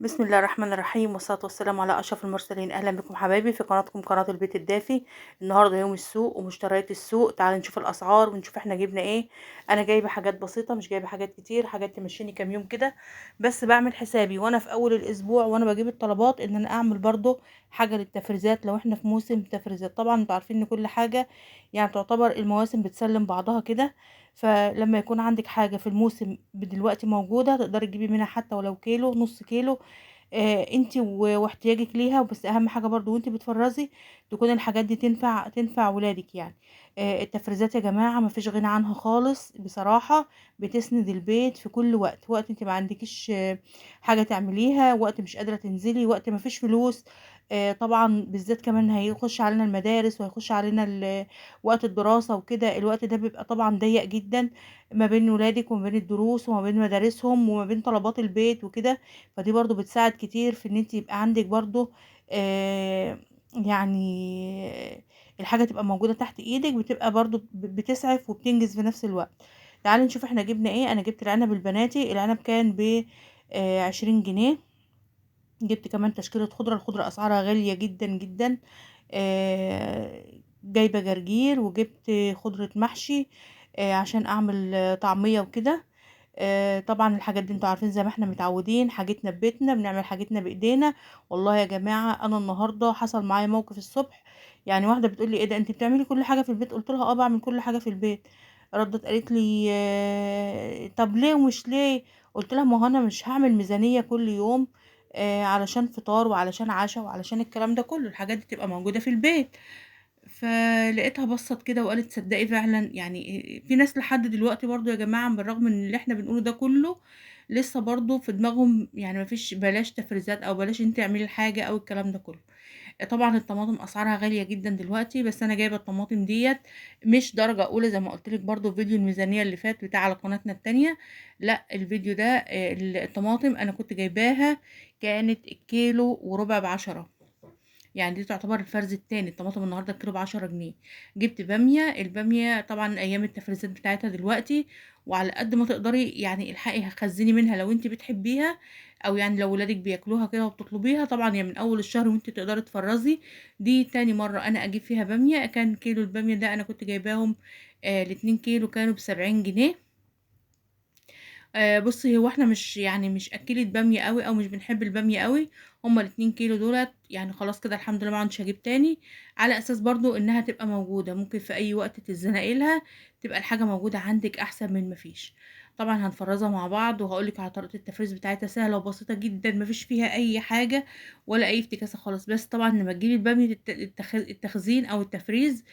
بسم الله الرحمن الرحيم والصلاة والسلام على أشرف المرسلين. أهلا بكم حبايبي في قناتكم قناة البيت الدافي. النهاردة يوم السوق ومشتريات السوق، تعالوا نشوف الأسعار ونشوف احنا جبنا ايه. أنا جايبة حاجات بسيطة، مش جايبة حاجات كتير، حاجات تمشيني كام يوم كده. بس بعمل حسابي وأنا في أول الأسبوع وأنا بجيب الطلبات إن أنا أعمل برضو حاجة للتفريزات لو احنا في موسم تفريزات. طبعا انتوا عارفين إن كل حاجة يعني تعتبر المواسم بتسلم بعضها كده. فلما يكون عندك حاجة في الموسم دلوقتي موجودة تقدري تجيبي منها حتى ولو كيلو نص كيلو. انتي واحتياجك ليها. بس اهم حاجه برضو وانتي بتفرزي تكون الحاجات دي تنفع ولادك يعني. التفريزات يا جماعه مفيش غنى عنها خالص بصراحه. بتسند البيت في كل وقت انتي ما عندكيش حاجه تعمليها، وقت مش قادره تنزلي، وقت مفيش فلوس. طبعا بالذات كمان هيخش علينا المدارس وهيخش علينا وقت الدراسه وكده. الوقت ده بيبقى طبعا ضيق جدا ما بين ولادك وما بين الدروس وما بين مدارسهم وما بين طلبات البيت وكده. فدي برضو بتساعد كتير في ان انت يبقى عندك برضو آه يعني الحاجة تبقى موجودة تحت ايدك، بتبقى برضو بتسعف وبتنجز في نفس الوقت. تعالي نشوف احنا جبنا ايه. انا جبت العنب البناتي، العنب كان ب20 جنيه. جبت كمان تشكيلة خضرة، الخضرة اسعارها غالية جدا جدا. جايبة جرجير وجبت خضرة محشي عشان اعمل طعمية وكده. طبعا الحاجات دي انتوا عارفين زي ما احنا متعودين، حاجتنا ببيتنا بنعمل حاجتنا بايدينا. والله يا جماعة انا النهاردة حصل معايا موقف الصبح. يعني واحدة بتقولي ايه ده انت بتعملي كل حاجة في البيت؟ قلت لها اه بعمل كل حاجة في البيت. ردت قالت لي طب ليه ومش ليه؟ قلت لها ما هو انا مش هعمل ميزانية كل يوم علشان فطار وعلشان عشاء وعلشان الكلام ده كله، الحاجات دي تبقى موجودة في البيت. فلقيتها بصت كده وقالت تصدقي فعلا يعني في ناس لحد دلوقتي برضو يا جماعة بالرغم من اللي احنا بنقوله ده كله لسه برضو في دماغهم يعني مفيش بلاش تفريزات او بلاش انت تعملي الحاجة او الكلام ده كله. طبعا الطماطم اسعارها غالية جدا دلوقتي، بس انا جايبة الطماطم ديت مش درجة اولى زي ما قلت لك برضو في فيديو الميزانية اللي فات بتاع على قناتنا التانية. لا الفيديو ده الطماطم انا كنت جايباها كانت الكيلو وربع ب10. يعني دي تعتبر الفرز التاني. الطماطم النهارده الكيلو ب10 جنيه. جبت بامية، البامية طبعا ايام التفريزات بتاعتها دلوقتي، وعلى قد ما تقدري يعني الحقي خزني منها لو انت بتحبيها، او يعني لو ولادك بياكلوها كده وبتطلبيها طبعا يا من اول الشهر وانت تقدري تفرزي. دي تاني مرة انا اجيب فيها بامية. كان كيلو البامية ده انا كنت جايباهم ال2 كيلو كانوا ب70 جنيه. بصي هو احنا مش يعني مش اكلة بامية قوي او مش بنحب البامية قوي. هما ال2 كيلو دولت يعني خلاص كده الحمد لله ما عندش هجيب تاني. على اساس برضو انها تبقى موجودة ممكن في اي وقت تتزنقي لها تبقى الحاجة موجودة عندك احسن من ما فيش. طبعا هنفرزها مع بعض وهقولك على طريقة التفريز بتاعتها سهلة وبسيطة جدا مفيش فيها اي حاجة ولا اي افتكاسة خالص. بس طبعا لما تجيبي البامية التخزين او التفريز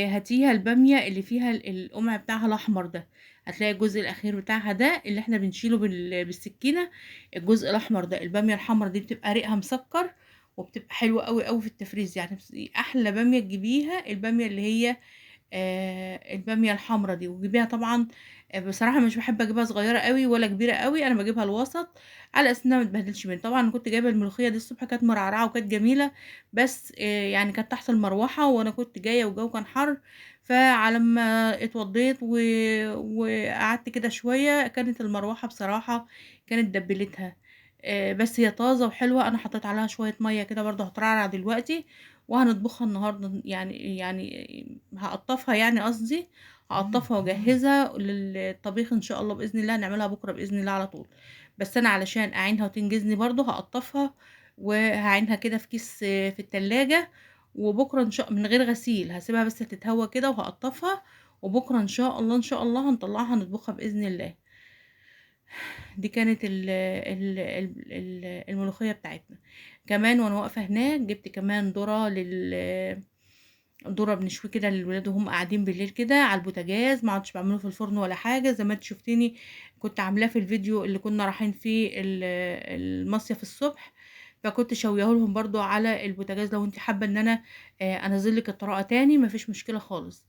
هاتيها البامية اللي فيها القمع بتاعها الاحمر ده. هتلاقي الجزء الاخير بتاعها ده اللي احنا بنشيله بالسكينه. الجزء الاحمر ده الباميه الحمرا دي بتبقى ريقها مسكر وبتبقى حلوه قوي قوي في التفريز. يعني احلى باميه تجيبيها الباميه اللي هي الباميه الحمرا دي. وجيبيها طبعا بصراحه مش بحب اجيبها صغيره قوي ولا كبيره قوي، انا بجيبها الوسط على اساس انها ما تبهدلش مني. طبعا أنا كنت جايبه الملوخيه دي الصبح كانت مرعرعه وكانت جميله، بس يعني كانت تحت المروحه وانا كنت جايه والجو كان حر. فعلى ما اتوضيت وقعدت كده شويه كانت المروحه بصراحه كانت دبلتها. بس هي طازه وحلوه. انا حطيت عليها شويه ميه كده برضه هترعرع دلوقتي وهنطبخها النهارده. يعني هقطفها يعني قصدي هقطفها واجهزها للطبيخ ان شاء الله باذن الله. هنعملها بكره باذن الله على طول. بس انا علشان اعينها وتنجزني برضو هقطفها وهعينها كده في كيس في التلاجة. وبكره ان شاء من غير غسيل هسيبها بس تتهوى كده وهقطفها. وبكره ان شاء الله ان شاء الله هنطلعها نطبخها باذن الله. دي كانت الملوخيه بتاعتنا. كمان وانا واقفه هناك جبت كمان ذره ذره بنشوي كده للولاد وهم قاعدين بالليل كده على البوتاجاز. ما عدتش بعمله في الفرن ولا حاجه زي ما انت شفتيني كنت عاملاه في الفيديو اللي كنا رايحين فيه المصيف الصبح. فكنت شويه لهم برضو على البوتاجاز. لو انت حابه ان انا انزل لك الطريقه تاني مفيش مشكله خالص.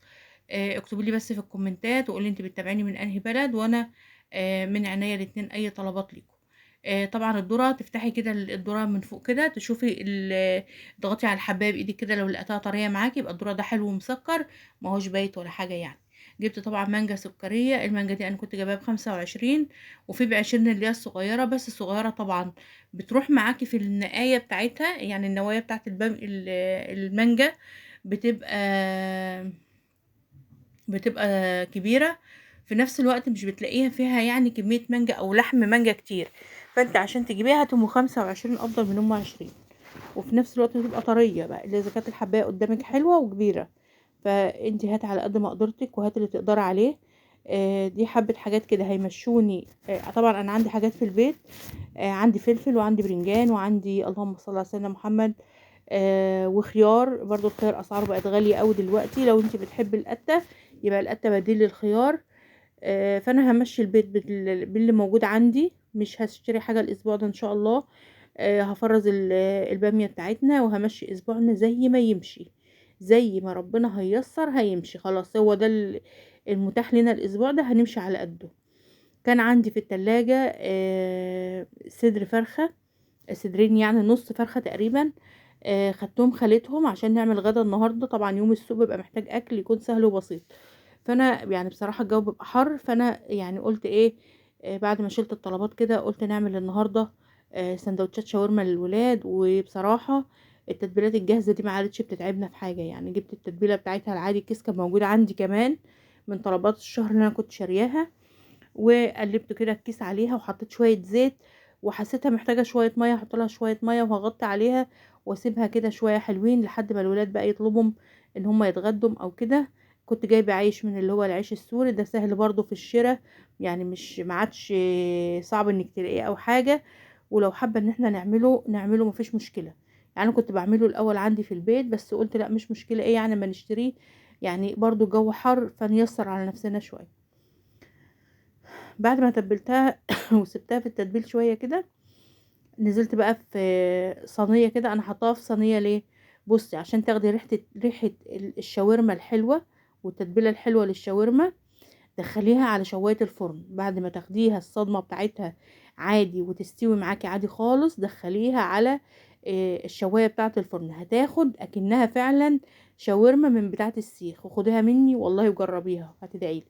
اكتبوا لي بس في الكومنتات وقولي انت بتتابعيني من انهي بلد وانا من عينيا الاتنين اي طلبات ليكم. طبعا الذره تفتحي كده الذره من فوق كده تشوفي ضغطي على الحبايه بايدك كده لو لقيتها طريه معاكي يبقى الذره ده حلو ومسكر ما هوش بايت ولا حاجه يعني. جبت طبعًا مانجا سكرية، المانجا دي أنا كنت جايباها ب25 وفي ب20 اللي هي الصغيرة، بس الصغيرة طبعًا بتروح معاكِ في النقاية بتاعتها، يعني النوايا بتاعة المانجا بتبقى بتبقى كبيرة، في نفس الوقت مش بتلاقيها فيها يعني كمية مانجا أو لحم مانجا كتير، فأنتِ عشان تجيبيها هاتي أم 25 أفضل من أم 20، وفي نفس الوقت بتبقى طرية بقى، إذا كانت الحباية قدامِك حلوة وكبيرة، فأنتِ هاتي على قد مقدرتِك وهاتي اللي تقدري عليه. دي حبة حاجات كده هيمشوني. طبعًا أنا عندي حاجات في البيت، عندي فلفل وعندي برنجان وعندي اللهم صل على سيدنا محمد، وخيار، برضه الخيار أسعاره بقت غالية أوي دلوقتي، لو أنتِ بتحبي القتة يبقى القتة بديل للخيار. فأنا هامشّي البيت باللي موجود عندي، مش هاشتري حاجة الأسبوع ده إن شاء الله. هافرّز البامية بتاعتنا وهامشّي أسبوعنا زي ما يمشي، زي ما ربنا هييسّر هيمشي، خلاص هو ده المتاح لنا الأسبوع ده هنمشي على قدّه. كان عندي في التلاجة صدر فرخة، صدرين يعني نُص فرخة تقريبًا، خدتهم خالتهم عشان نعمل غدا النهارده، طبعًا يوم السوق بيبقى محتاج أكل يكون سهل وبسيط، فأنا يعني بصراحة الجو بيبقى حَر، فأنا يعني قُلت إيه، بعد ما شِلت الطلبات كده قُلت نعمل النهارده ساندوتشات شاورما للولاد، وبصراحة التتبيلات الجاهزة دي ما عادتش بتتعبنا في حاجة، يعني جِبت التتبيلة بتاعتها العادي، الكيس كان موجود عندي كمان من طلبات الشهر اللي أنا كنت شارياها، وقلّبت كده الكيس عليها وحطيت شوية زيت، وحسيتها محتاجة شوية مَيّة، هاحط لها شوية مَيّة وهاغطّي عليها واسيبها كده شوية حلوين لحد ما الولاد بقى يطلبوا إن هُم يتغدوا أو كده. كنت جايبة عيش من اللي هو العيش السوري ده سهل برضه في الشرا، يعني مش ما عادش صعب إنِّك تلاقيه أو حاجة، ولو حابة إن إحنا نعمله ما فيش مشكلة. يعني أنا كنت باعمله الأول عندي في البيت، بس قُلت لأ مش مشكلة إيه يعني أمّا نشتريه، يعني برضه الجو حَر فنيسّر على نفسنا شوية. بعد ما تبلتها وسبتها في التتبيل شوية كده، نزلت بقى في صينية كده، أنا حاطاها في صينية ليه؟ بُصّي عشان تاخدي ريحة الشاورما الحلوة والتتبيلة الحلوة للشاورما، دخّليها على شواية الفرن، بعد ما تاخديها الصدمة بتاعتها عادي وتستوي معاكِ عادي خالص، دخّليها على الشواية بتاعة الفرن، هتاخد أكنها فعلًا شاورما من بتاعة السيخ، وخديها مني والله وجربيها هتدعي لي.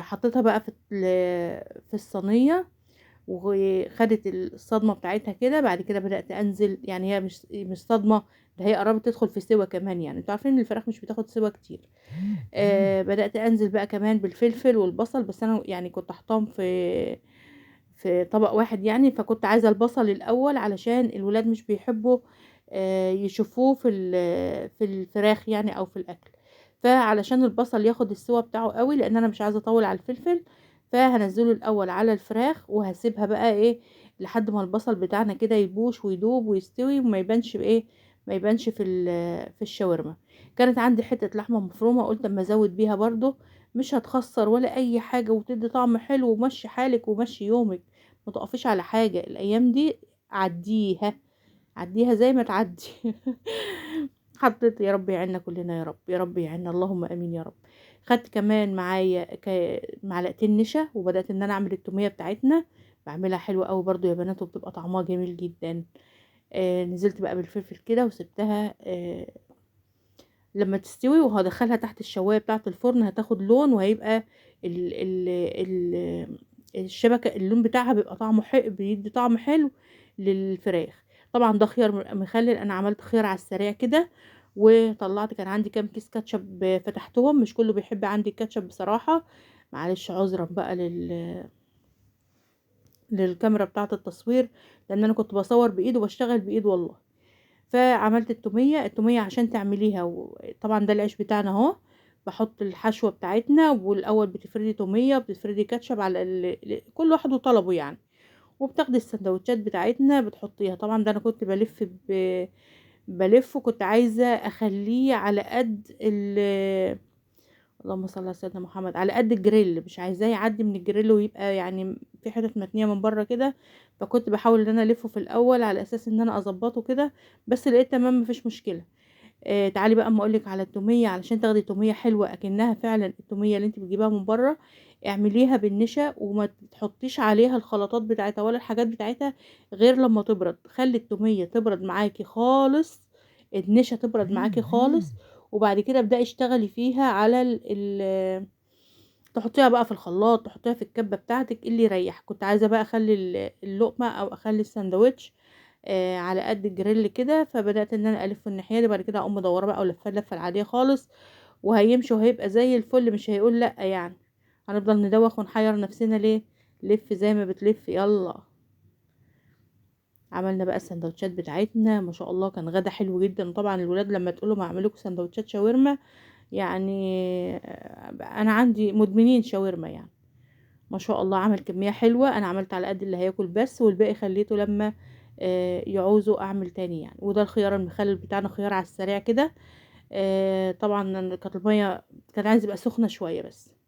حطيتها بقى في الصينية وخدت الصدمة بتاعتها كده، بعد كده بدأت أنزل، يعني هي مش صدمة، ده هي قرّبت تدخل في سِوَى كمان يعني، أنتم عارفين إن الفراخ مش بتاخد سِوَى كتير. بدأت أنزل بقى كمان بالفلفل والبصل، بس أنا يعني كنت حاطاهم في طبق واحد يعني، فكنت عايزة البصل الأول علشان الولاد مش بيحبوا يشوفوه في الفراخ يعني أو في الأكل، فعلشان البصل ياخد السِوَى بتاعه أوي، لإن أنا مش عايزة أطوّل على الفلفل، فهانزّله الأول على الفراخ وهاسيبها بقى إيه، لحد ما البصل بتاعنا كده يبوش ويدوب ويستوي وما يبانش بإيه، ما يبانش في الشاورما. كانت عندي حتة لحمة مفرومة قُلت أمّا أزوّد بيها برضه مش هتخسّر ولا أي حاجة وتدّي طعم حلو ومشّي حالِك ومشّي يومِك، ما تقفيش على حاجة، الأيام دي عدّيها، عدّيها زي ما تعدّي. حطيت يا رب يعيننا كلّنا يا رب، يا رب يعيننا اللهم آمين يا رب. خدت كمان معايا معلقتين نشا وبدأت إن أنا أعمل التومية بتاعتنا، باعملها حلوة أوي برضه يا بنات وبتبقى طعمها جميل جدًا. نزلت بقى بالفلفل كده وسِبتها لمّا تستوي وهادخّلها تحت الشواية بتاعة الفرن هتاخد لون وهيبقى ال ال ال الشبكة اللون بتاعها بيبقى طعمه بيدّي طعم حلو للفراخ. طبعًا ده خيار مخلل، أنا عملت خيار على السريع كده وطلّعت، كان عندي كام كيس كاتشب فتحتهم، مش كلّه بيحب عندي الكاتشب بصراحة، معلش عذرًا بقى للكاميرا بتاعة التصوير، لإن أنا كنت باصوّر بإيد وباشتغل بإيد والله. فعملت التومية عشان تعمليها طبعًا ده العيش بتاعنا أهو، باحط الحشوة بتاعتنا والأول بتفردي تومية، بتفردي كاتشب على كل واحد وطلبه يعني، وبتاخدي الساندوتشات بتاعتنا بتحطيها، طبعًا ده أنا كنت بالِف وكنت عايزة أخلّيه على قد اللهم صل على سيدنا محمد، على قد الجريل، مش عايزاه يعدّي من الجريل ويبقى يعني في حتت متنية من برّه كده، فكنت باحاول إن أنا ألفّه في الأول على أساس إن أنا أضبّطه كده، بس لقيت تمام ما فيش مشكلة. تعالي بقى أمّا أقول لِك على التومية علشان تاخدي تومية حلوة أكنها فعلًا التومية اللي أنتِ بتجيبيها من برّه، اعمليها بالنشا وما تحطّيش عليها الخلطات بتاعتها ولا الحاجات بتاعتها غير لمّا تبرد، خلّي التومية تبرد معاكِ خالص، النشا تبرد معاكِ خالص، وبعد كده ابدأي اشتغلي فيها على تحطيها بقى في الخلاط، تحطيها في الكبة بتاعتك اللي يريح. كنت عايزة بقى اخلي اللقمة او اخلي الساندوتش على قد الجريل كده، فبدأت ان انا الف الناحية دي، بعد كده اقوم مدورة بقى ولفة اللفة العادية خالص، وهيمشي وهيبقى زي الفل، مش هيقول لا يعني. هنفضل ندوخ ونحير نفسنا ليه؟ لف زي ما بتلف يلا. عملنا بقى السندوتشات بتاعتنا ما شاء الله، كان غدا حلو جدا. طبعا الولاد لما تقولهم هعمل لكم سندوتشات شاورما يعني انا عندي مدمنين شاورما يعني. ما شاء الله عمل كمية حلوة، انا عملت على قد اللي هياكل بس، والباقي خليته لما يعوزوا اعمل تاني يعني. وده الخيار المخلل بتاعنا، خيار على السريع كده. طبعا كانت المية كان عايز يبقى سخنة شوية بس.